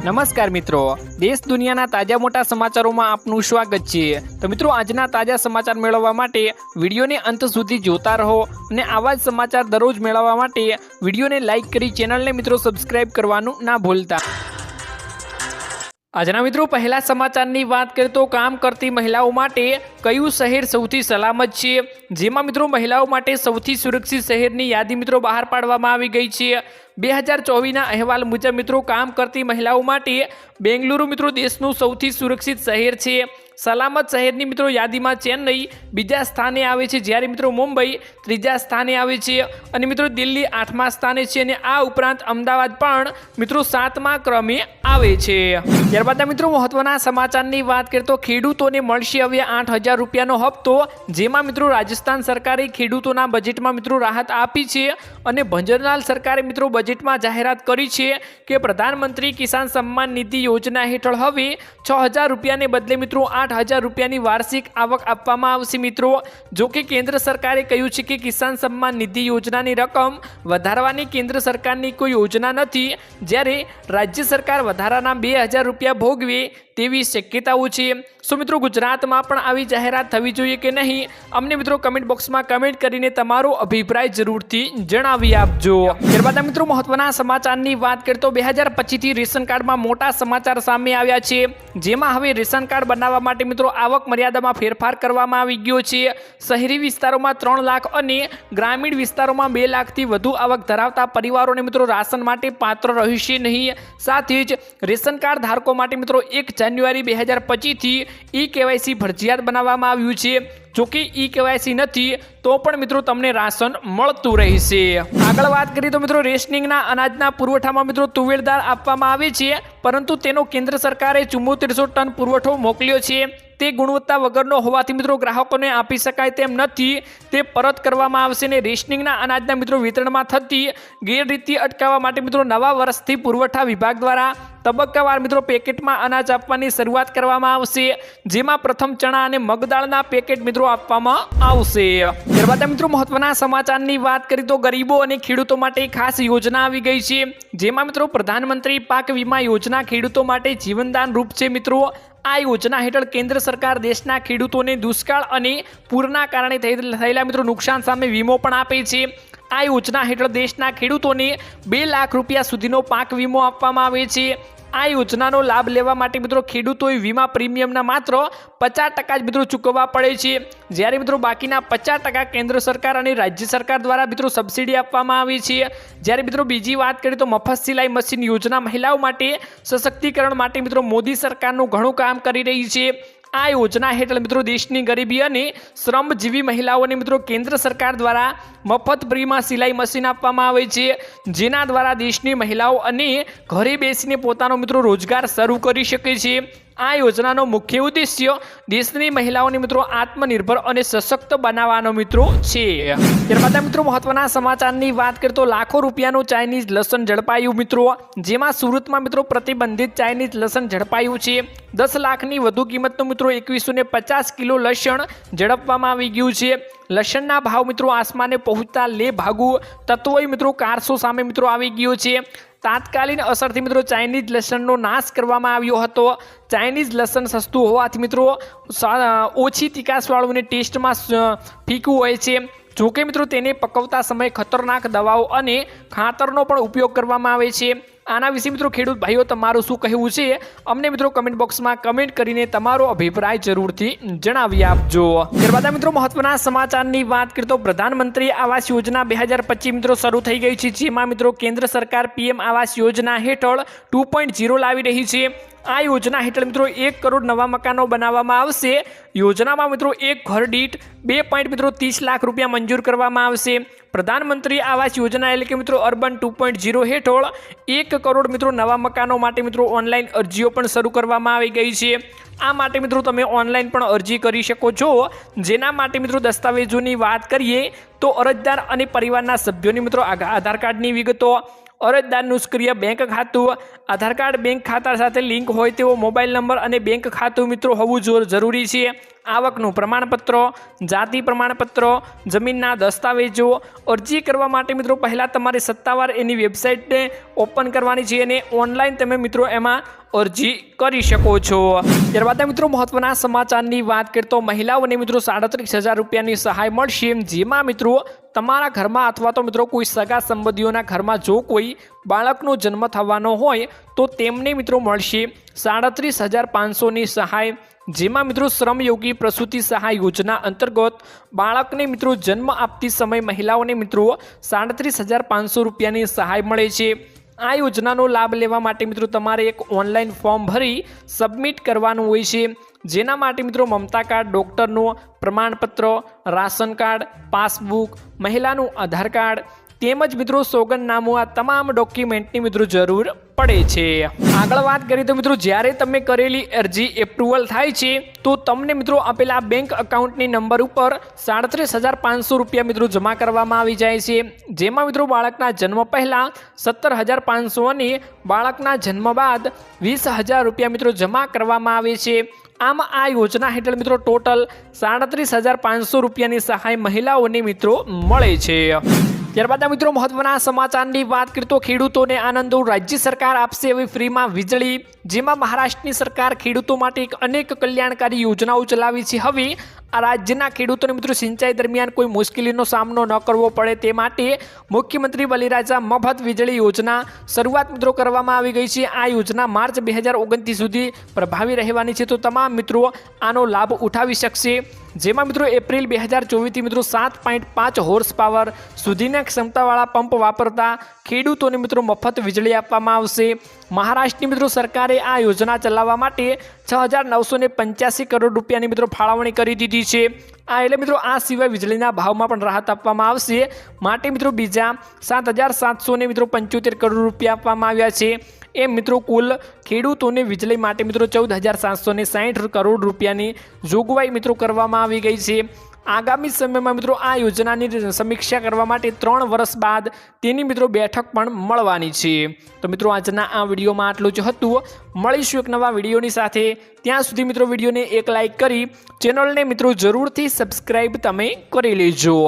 નમસ્કાર મિત્રો, દેશ દુનિયાના તાજા મોટા સમાચારોમાં આપનું સ્વાગત છે। તો મિત્રો, આજના તાજા સમાચાર મેળવવા માટે વિડીયોને અંત સુધી જોતા રહો અને આવા જ સમાચાર દરરોજ મેળવવા માટે વિડીયોને લાઇક કરી ચેનલને મિત્રો સબસ્ક્રાઇબ કરવાનું ના ભૂલતા। આજના મિત્રો પહેલા સમાચારની વાત કરીએ તો કામ કરતી મહિલાઓ માટે કયું શહેર સૌથી સલામત છે, જેમાં મિત્રો મહિલાઓ માટે સૌથી સુરક્ષિત શહેરની યાદી મિત્રો બહાર પાડવામાં આવી ગઈ છે। 2024ના અહેવાલ મુજબ મિત્રો કામ કરતી મહિલાઓ માટે બેંગલુરુ મિત્રો દેશનું સૌથી સુરક્ષિત શહેર છે। સલામત શહેરની મિત્રો યાદીમાં ચેન્નઈ બીજા સ્થાને આવે છે, જ્યારે મિત્રો મુંબઈ ત્રીજા સ્થાને આવે છે અને મિત્રો દિલ્હી 8મા સ્થાને છે અને આ ઉપરાંત અમદાવાદ પણ મિત્રો 7મા ક્રમે આવે છે। ત્યારબાદ મિત્રો મહત્વના સમાચારની વાત કરીએ તો ખેડૂતોને મળશે હવે 8,000 રૂપિયાનો હપ્તો, જેમાં મિત્રો રાજસ્થાન સરકારે ખેડૂતોના બજેટમાં મિત્રો રાહત આપી છે અને ભંજરલાલ સરકારે મિત્રો બજેટમાં જાહેરાત કરી છે કે પ્રધાનમંત્રી કિસાન સન્માન નિધિ યોજના હેઠળ હવે 6,000 રૂપિયાને બદલે મિત્રો 8,000 રૂપિયાની વાર્ષિક આવક આપવામાં આવશે મિત્રો। જો કે કેન્દ્ર સરકારે કહ્યું છે કે કિસાન સન્માન નિધિ યોજનાની રકમ વધારવાની કેન્દ્ર સરકારની કોઈ યોજના નથી, જ્યારે રાજ્ય સરકાર વધારાના 2,000 રૂપિયા ભોગવે તેવી શક્યતાઓ છે। સો મિત્રો, ગુજરાતમાં પણ આવી જાહેરાત થવી જોઈએ કે નહીં, અમને મિત્રો કમેન્ટ બોક્સમાં કમેન્ટ કરીને તમારો અભિપ્રાય જરૂરથી જણાવી આપજો। ત્યારબાદ મિત્રો મહત્વના સમાચારની વાત કરીએ તો 2025થી રેશન કાર્ડમાં મોટા સમાચાર સામે આવ્યા છે, જેમાં હવે રેશન કાર્ડ બનાવવા માટે મિત્રો આવક મર્યાદામાં ફેરફાર કરવામાં આવી ગયો છે। શહેરી વિસ્તારોમાં 3 લાખ અને ગ્રામીણ વિસ્તારોમાં 2 લાખથી વધુ આવક ધરાવતા પરિવારોને મિત્રો રાશન માટે પાત્ર રહેશે નહીં। સાથે જ રેશન કાર્ડ ધારકો માટે મિત્રો 1 જાન્યુઆરી 2025થી ઈ-કેવાયસી ફરજિયાત બનાવવામાં આવ્યું છે। જોકે ઈ-કેવાયસી નથી તો પણ મિત્રો તમને રાશન મળતું રહેશે। આગળ વાત કરીએ તો મિત્રો રેશનિંગના અનાજના પુરવઠામાં મિત્રો તુવેર દાળ આપવામાં આવે છે, પરંતુ તેનો કેન્દ્ર સરકારે 7400 ટન પુરવઠો મોકલ્યો છે। તે ગુણવત્તા વગરનો હોવાથી મિત્રો ગ્રાહકોને આપી શકાય તેમ નથી, તે પરત કરવામાં આવશે અને રેશનિંગના અનાજના મિત્રો વિતરણમાં થતી ગેરરીતિ અટકાવવા માટે મિત્રો નવા વર્ષથી પુરવઠા વિભાગ દ્વારા તબક્કાવાર મિત્રો પેકેટમાં અનાજ આપવાની શરૂઆત કરવામાં આવશે, જેમાં પ્રથમ ચણા અને મગદાળના પેકેટ મિત્રો આપવામાં આવશે। ત્યારબાદ મિત્રો મહત્વના સમાચારની વાત કરીએ તો ગરીબો અને ખેડૂતો માટે ખાસ યોજના આવી ગઈ છે, જેમાં મિત્રો પ્રધાનમંત્રી પાક વીમા યોજના ખેડૂતો માટે જીવનદાન રૂપ છે મિત્રો। આ યોજના હેઠળ કેન્દ્ર સરકાર દેશના ખેડૂતોને દુષ્કાળ અને પૂરના કારણે થયેલા મિત્રો નુકસાન સામે વીમો પણ આપે છે। આ યોજના હેઠળ દેશના ખેડૂતોને 2 લાખ રૂપિયા સુધીનો પાક વીમો આપવામાં આવે છે। આ યોજનાનો લાભ લેવા માટે મિત્રો ખેડૂતોએ વીમા પ્રીમિયમના માત્ર 50% જ મિત્રો ચૂકવવા પડે છે, જ્યારે મિત્રો બાકીના 50% કેન્દ્ર સરકાર અને રાજ્ય સરકાર દ્વારા મિત્રો સબસિડી આપવામાં આવે છે। જ્યારે મિત્રો બીજી વાત કરીએ તો મફત સિલાઈ મશીન યોજના મહિલાઓ માટે સશક્તિકરણ માટે મિત્રો મોદી સરકારનું ઘણું કામ કરી રહી છે। આ યોજના હેઠળ મિત્રો દેશની ગરીબી અને શ્રમજીવી મહિલાઓને મિત્રો કેન્દ્ર સરકાર દ્વારા મફત ફ્રીમાં સિલાઈ મશીન આપવામાં આવે છે, જેના દ્વારા દેશની મહિલાઓ અને ઘરે બેસીને પોતાનો મિત્રો રોજગાર શરૂ કરી શકે છે। આ યોજનાનો મુખ્ય ઉદ્દેશ્ય દેશની મહિલાઓને મિત્રો આત્મનિર્ભર અને સશક્ત બનાવવાનો મિત્રો છે। ત્યારબાદ મિત્રો મહત્વના સમાચારની વાત કરીએ તો લાખો રૂપિયાનું ચાઇનીઝ લસણ ઝડપાયું મિત્રો, જેમાં સુરતમાં મિત્રો પ્રતિબંધિત ચાઇનીઝ લસણ ઝડપાયું છે। 10 લાખની વધુ કિંમતનું મિત્રો 2150 કિલો લસણ ઝડપવામાં આવી ગયું છે। લસણના ભાવ મિત્રો આસમાને પહોંચતા લે ભાગુ તત્વોએ મિત્રો કારસો સામે મિત્રો આવી ગયો છે। તાત્કાલિક અસરથી મિત્રો ચાઇનીઝ લસણનો નાશ કરવામાં આવ્યો હતો। ચાઇનીઝ લસણ સસ્તું હોવાથી મિત્રો ઓછી તીખાશવાળું અને ટેસ્ટમાં ફીકું હોય છે। જોકે મિત્રો તેને પકવતા સમયે ખતરનાક દવાઓ અને ખાતરનો પણ ઉપયોગ કરવામાં આવે છે। આના વિશે મિત્રો ખેડૂત ભાઈઓ તમારું શું કહેવું છે, અમને મિત્રો કમેન્ટ બોક્સમાં કમેન્ટ કરીને તમારો અભિપ્રાય જરૂરથી જણાવી આપજો। ત્યારબાદ મિત્રો મહત્વના સમાચારની વાત કરીએ તો પ્રધાનમંત્રી આવાસ યોજના 2025 મિત્રો શરૂ થઈ ગઈ છે, જેમાં મિત્રો કેન્દ્ર સરકાર PM આવાસ યોજના હેઠળ 2.0 લાવી રહી છે। આ યોજના હેઠળ મિત્રો 1 કરોડ નવા મકાનો બનાવવામાં આવશે। યોજનામાં મિત્રો એક ઘર દીઠ 2.30 લાખ રૂપિયા મંજૂર કરવામાં આવશે। પ્રધાનમંત્રી આવાસ યોજના એટલે કે મિત્રો અર્બન 2.0 હેઠળ 1 કરોડ મિત્રો નવા મકાનો માટે મિત્રો ઓનલાઈન અરજીઓ પણ શરૂ કરવામાં આવી ગઈ છે। આ માટે મિત્રો તમે ઓનલાઈન પણ અરજી કરી શકો છો, જેના માટે મિત્રો દસ્તાવેજોની વાત કરીએ તો અરજદાર અને પરિવારના સભ્યોની મિત્રો આધાર કાર્ડની વિગતો, અરજદારનું સક્રિય બેંક ખાતું, આધાર કાર્ડ બેંક ખાતા સાથે લિંક હોય તેવો મોબાઈલ નંબર અને બેંક ખાતું મિત્રો હોવું જરૂરી છે। આવકનું પ્રમાણપત્ર, જાતિ પ્રમાણપત્ર, જમીનના દસ્તાવેજો. અરજી કરવા માટે મિત્રો પહેલાં તમારે સત્તાવાર એની વેબસાઇટને ઓપન કરવાની છે અને ઓનલાઈન તમે મિત્રો એમાં અરજી કરી શકો છો. ત્યારબાદ મિત્રો મહત્વના સમાચારની વાત કરીએ તો મહિલાઓને મિત્રો 37,000 રૂપિયાની સહાય મળશે, જેમાં મિત્રો તમારા ઘરમાં અથવા તો મિત્રો કોઈ સગા સંબંધીઓના ઘરમાં જો કોઈ બાળકનો જન્મ થવાનો હોય તો તેમને મિત્રો મળશે 37,500ની સહાય, જેમાં મિત્રો શ્રમયોગી પ્રસૂતિ સહાય યોજના અંતર્ગત બાળકને મિત્રો જન્મ આપતી સમયે મહિલાઓને મિત્રો 37,500 રૂપિયાની સહાય મળે છે. આ યોજનાનો લાભ લેવા માટે મિત્રો તમારે એક ઓનલાઈન ફોર્મ ભરી સબમિટ કરવાનું હોય છે, જેના માટે મિત્રો મમતા કાર્ડ, ડૉક્ટરનું પ્રમાણપત્ર, રાશન કાર્ડ, પાસબુક, મહિલાનું આધાર કાર્ડ તેમજ મિત્રો સોગંદનામું આ તમામ ડોક્યુમેન્ટની મિત્રો જરૂર પડે છે. આગળ વાત કરીએ તો મિત્રો જ્યારે તમે કરેલી અરજી એપ્રુવલ થાય છે તો તમને મિત્રો આપેલા બેંક એકાઉન્ટની નંબર ઉપર 37,500 રૂપિયા મિત્રો જમા કરવામાં આવી જાય છે, જેમાં મિત્રો બાળકના જન્મ પહેલાં 17,500 અને બાળકના જન્મ બાદ 20,000 રૂપિયા મિત્રો જમા કરવામાં આવે છે. આમ આ યોજના હેઠળ મિત્રો ટોટલ 37,500 રૂપિયાની સહાય મહિલાઓને મિત્રો મળે છે. ત્યારબાદ મિત્રો મહત્વના સમાચારની વાત કરીએ તો ખેડૂતોને આનંદો, રાજ્ય સરકાર આપશે હવે ફ્રીમાં વીજળી. જેમાં મહારાષ્ટ્રની સરકાર ખેડૂતો માટે અનેક કલ્યાણકારી યોજનાઓ ચલાવી છે. હવે આ રાજ્યના ખેડૂતોને મિત્રો સિંચાઈ દરમિયાન કોઈ મુશ્કેલીનો સામનો ન કરવો પડે તે માટે મુખ્યમંત્રી બલિરાજા મફત વીજળી યોજના શરૂઆત મિત્રો કરવામાં આવી ગઈ છે. આ યોજના માર્ચ 2029 સુધી પ્રભાવી રહેવાની છે, તો તમામ મિત્રો આનો લાભ ઉઠાવી શકશે. જેમાં મિત્રો એપ્રિલ 2024થી મિત્રો 7.5 હોર્સ પાવર સુધીના ક્ષમતાવાળા પંપ વાપરતા ખેડૂતોને મિત્રો મફત વીજળી આપવામાં આવશે. મહારાષ્ટ્રની મિત્રો સરકારે આ યોજના ચલાવવા માટે 6,985 કરોડ રૂપિયાની મિત્રો ફાળવણી કરી દીધી છે. એટલે મિત્રો આ સિવાય વીજળીના ભાવમાં પણ રાહત આપવામાં આવશે, માટે મિત્રો બીજા 7,775 કરોડ રૂપિયા આપવામાં આવ્યા છે. એમ મિત્રો કુલ ખેડૂતોને વીજળી માટે મિત્રો 14,760 કરોડ રૂપિયાની જોગવાઈ મિત્રો કરવામાં આવી ગઈ છે. આગામી સમયમાં મિત્રો આ યોજનાની સમીક્ષા કરવા માટે 3 વર્ષ બાદ તેની મિત્રો બેઠક પણ મળવાની છે. તો મિત્રો આજના આ વિડીયોમાં આટલું જ હતું. મળીશું એક નવા વિડીયોની સાથે. ત્યાં સુધી મિત્રો વિડીયોને એક લાઇક કરી ચેનલને મિત્રો જરૂરથી સબસ્ક્રાઈબ તમે કરી લેજો.